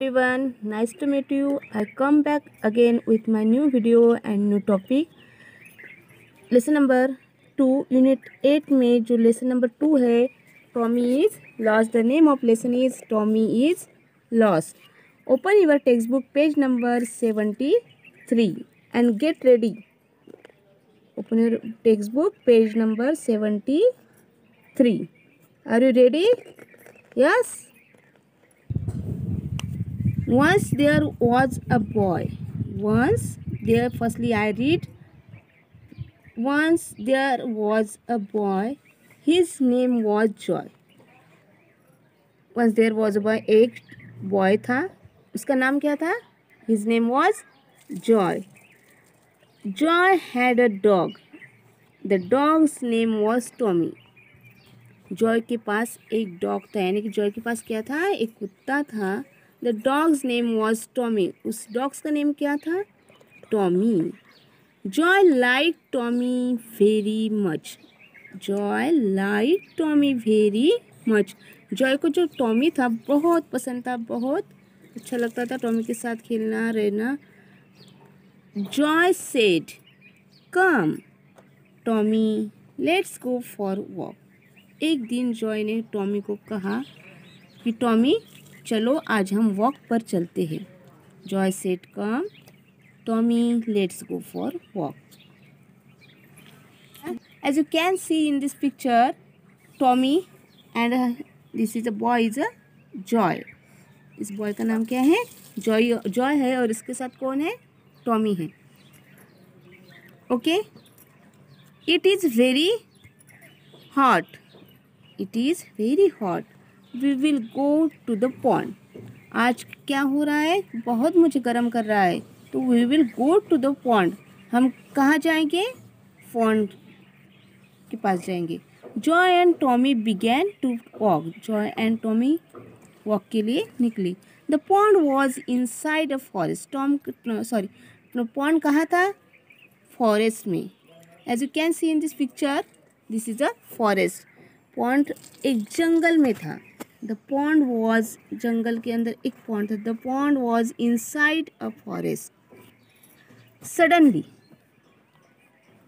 Everyone, nice to meet you. I come back again with my new video and new topic. Lesson number 2, Unit 8 में जो lesson number 2 है, Tommy is lost. The name of lesson is Tommy is lost. Open your textbook page number 73 and get ready. Open your textbook page number 73. Are you ready? Yes? Once there was a boy. Firstly I read. Once there was a boy. His name was Joy. Once there was a boy. एक boy था. उसका नाम क्या था? His name was Joy. Joy had a dog. The dog's name was Tommy. Joy के पास एक dog था, यानी कि जॉय के पास क्या था? एक कुत्ता था. The dogs name was Tommy. उस डॉग्स का नेम क्या था? Tommy. Joy like Tommy very much. Joy like Tommy very much. Joy को जो टॉमी था बहुत पसंद था, बहुत अच्छा लगता था टॉमी के साथ खेलना रहना. Joy said, come Tommy let's go for walk. एक दिन जॉय ने टॉमी को कहा कि टॉमी चलो आज हम वॉक पर चलते हैं. Joy said come Tommy let's go for walk. As you can see in this picture Tommy and this is a boy is a Joy. इस बॉय का नाम क्या है? जॉय है और इसके साथ कौन है? टॉमी है. Okay. It is very hot. It is very hot. We will go to the pond. आज क्या हो रहा है? बहुत मुझे गर्म कर रहा है. तो we will go to the pond. हम कहाँ जाएंगे? पॉन्ड के पास जाएंगे. Joy and Tommy began to walk. Joy and Tommy walk के लिए निकली. The pond was inside a forest. Pond कहाँ था? फॉरेस्ट में. As you can see in this picture, this is a forest. Pond एक जंगल में था. द पॉन्ड वॉज, जंगल के अंदर एक पॉन्ड था. The pond was inside a forest. Suddenly,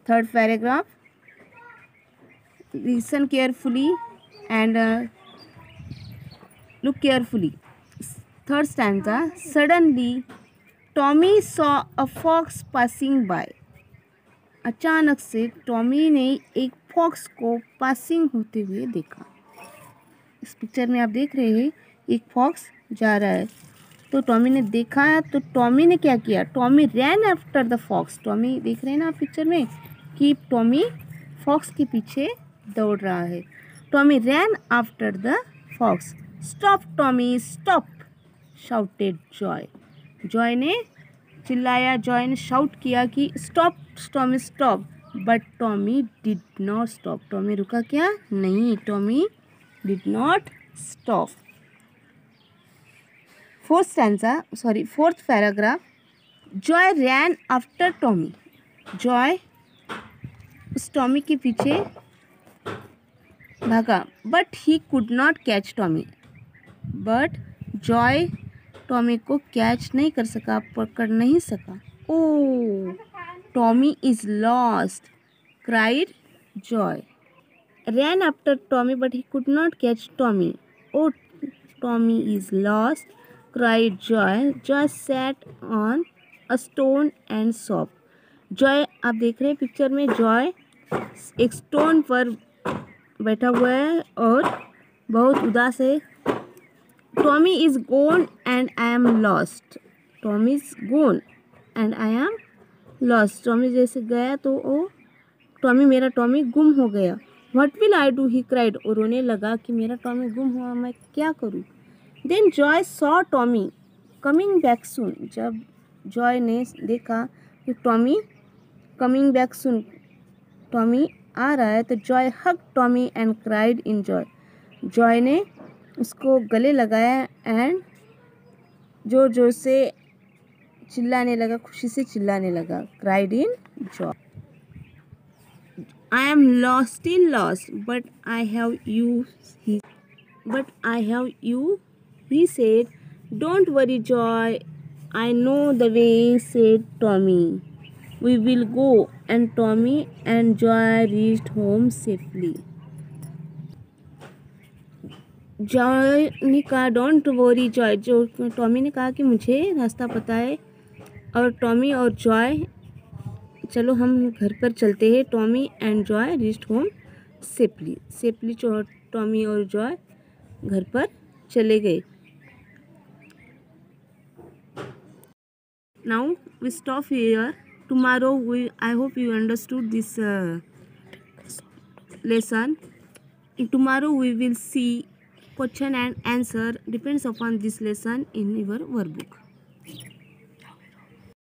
third paragraph, listen carefully and look carefully. Third stanza. Suddenly Tommy saw a fox passing by. अचानक से Tommy ने एक फॉक्स को पासिंग होते हुए देखा. इस पिक्चर में आप देख रहे हैं एक फॉक्स जा रहा है. तो टॉमी ने देखा, तो टॉमी ने क्या किया? Tommy ran after the fox. Tommy देख रहे हैं ना आप पिक्चर में कि टॉमी फॉक्स के पीछे दौड़ रहा है. Tommy ran after the fox. Stop Tommy stop shouted Joy. Joy ने चिल्लाया, जॉय ने शाउट किया कि stop Tommy stop. But Tommy did not stop. Tommy रुका क्या? नहीं. Tommy did not stop. Fourth paragraph. Joy ran after Tommy. Joy उस Tommy के पीछे भागा. But he could not catch Tommy. But Joy Tommy को कैच नहीं कर सका, पकड़ नहीं सका. Oh, Tommy is lost cried Joy. ran after Tommy but he could not catch Tommy. Oh, Tommy is lost, cried Joy. Joy sat on a stone and sobbed. Joy, आप देख रहे हैं पिक्चर में जॉय एक stone पर बैठा हुआ है और बहुत उदास है. Tommy is gone and I am lost. Tommy is gone and I am lost. Tommy जैसे गया तो ओ टॉमी, मेरा टॉमी गुम हो गया. What will I do? He cried. और रोने लगा कि मेरा टॉमी गुम हुआ, मैं क्या करूँ. Then Joy saw Tommy coming back soon. जब जॉय ने देखा कि Tommy coming back soon, Tommy आ रहा है, तो Joy hugged Tommy and cried in joy. Joy ने उसको गले लगाया एंड जोर जोर से चिल्लाने लगा, खुशी से चिल्लाने लगा. cried in joy. I am lost, still lost, but I have you, he said. Don't worry, Joy. I know the way, said Tommy. We will go. And Tommy and Joy reached home safely. Joy ने कहा don't worry Joy, जो Tommy ने कहा कि मुझे रास्ता पता है, और टॉमी और जॉय चलो हम घर पर चलते हैं. Tommy and Joy reached home safely Tommy और जॉय घर पर चले गए. Now we stop here. Tomorrow I hope you understood this lesson. Tomorrow we will see question and answer depends upon this lesson in your workbook.